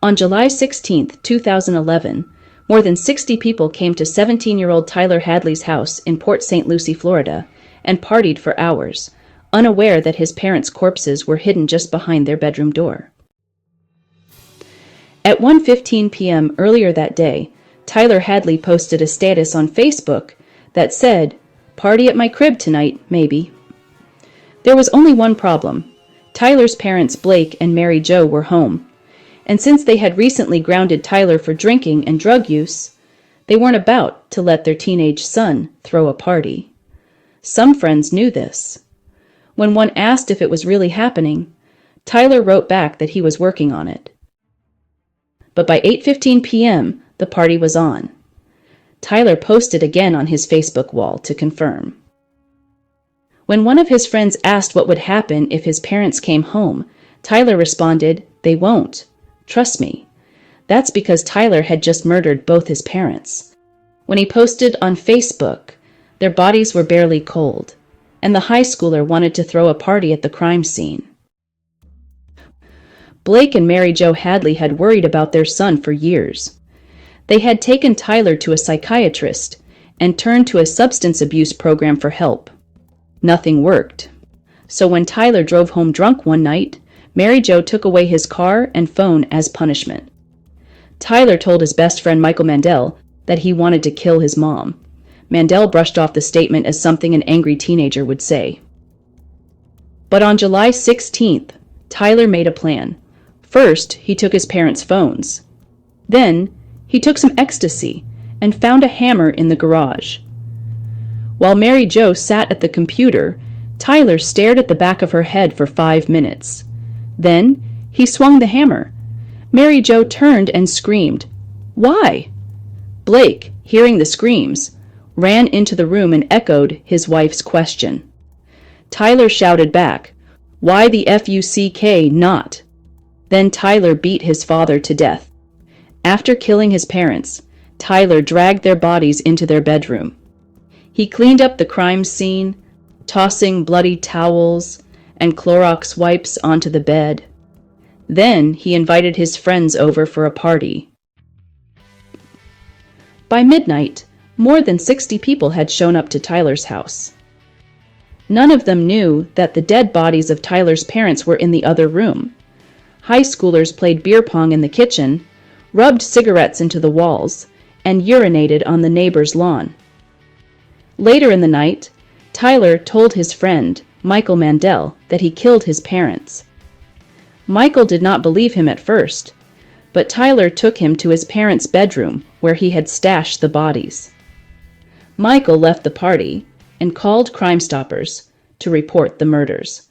On July 16, 2011, more than 60 people came to 17-year-old Tyler Hadley's house in Port St. Lucie, Florida, and partied for hours, unaware that his parents' corpses were hidden just behind their bedroom door. At 1:15 p.m. earlier that day, Tyler Hadley posted a status on Facebook that said, "Party at my crib tonight, maybe." There was only one problem. Tyler's parents, Blake and Mary Jo, were home, and since they had recently grounded Tyler for drinking and drug use, they weren't about to let their teenage son throw a party. Some friends knew this. When one asked if it was really happening, Tyler wrote back that he was working on it. But by 8:15 p.m., the party was on. Tyler posted again on his Facebook wall to confirm. When one of his friends asked what would happen if his parents came home, Tyler responded, "They won't. Trust me." That's because Tyler had just murdered both his parents. When he posted on Facebook, their bodies were barely cold, and the high schooler wanted to throw a party at the crime scene. Blake and Mary Jo Hadley had worried about their son for years. They had taken Tyler to a psychiatrist and turned to a substance abuse program for help. Nothing worked. So when Tyler drove home drunk one night, Mary Jo took away his car and phone as punishment. Tyler told his best friend Michael Mandel that he wanted to kill his mom. Mandel brushed off the statement as something an angry teenager would say. But on July 16th, Tyler made a plan. First, he took his parents' phones. Then, he took some ecstasy and found a hammer in the garage. While Mary Jo sat at the computer, Tyler stared at the back of her head for 5 minutes. Then, he swung the hammer. Mary Jo turned and screamed, "Why?" Blake, hearing the screams, ran into the room and echoed his wife's question. Tyler shouted back, "Why the fuck not?" Then Tyler beat his father to death. After killing his parents, Tyler dragged their bodies into their bedroom. He cleaned up the crime scene, tossing bloody towels and Clorox wipes onto the bed. Then he invited his friends over for a party. By midnight, more than 60 people had shown up to Tyler's house. None of them knew that the dead bodies of Tyler's parents were in the other room. High schoolers played beer pong in the kitchen, rubbed cigarettes into the walls, and urinated on the neighbor's lawn. Later in the night, Tyler told his friend, Michael Mandel, that he killed his parents. Michael did not believe him at first, but Tyler took him to his parents' bedroom where he had stashed the bodies. Michael left the party and called Crime Stoppers to report the murders.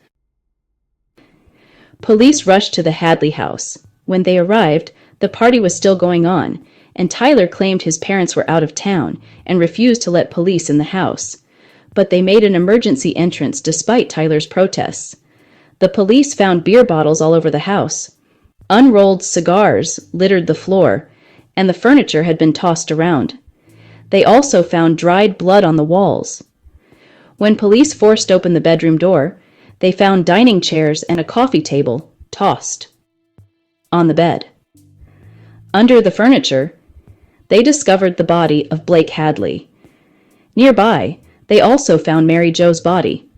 Police rushed to the Hadley house. When they arrived, the party was still going on, and Tyler claimed his parents were out of town and refused to let police in the house. But they made an emergency entrance despite Tyler's protests. The police found beer bottles all over the house. Unrolled cigars littered the floor, and the furniture had been tossed around. They also found dried blood on the walls. When police forced open the bedroom door, they found dining chairs and a coffee table tossed on the bed. Under the furniture, they discovered the body of Blake Hadley. Nearby, they also found Mary Jo's body.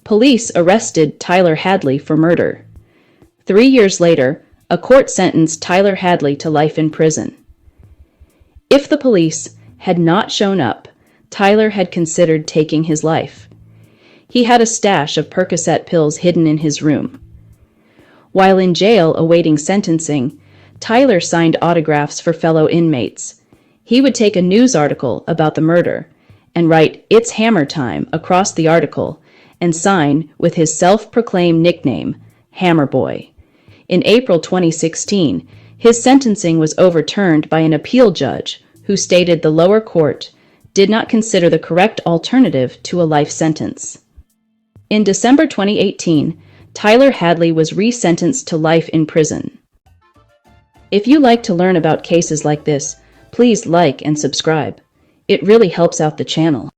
Police arrested Tyler Hadley for murder. 3 years later, a court sentenced Tyler Hadley to life in prison. If the police had not shown up, Tyler had considered taking his life. He had a stash of Percocet pills hidden in his room. While in jail awaiting sentencing, Tyler signed autographs for fellow inmates. He would take a news article about the murder and write "It's Hammer Time" across the article and sign with his self-proclaimed nickname, Hammer Boy. In April 2016, his sentencing was overturned by an appeal judge who stated the lower court did not consider the correct alternative to a life sentence. In December 2018, Tyler Hadley was resentenced to life in prison. If you like to learn about cases like this, please like and subscribe. It really helps out the channel.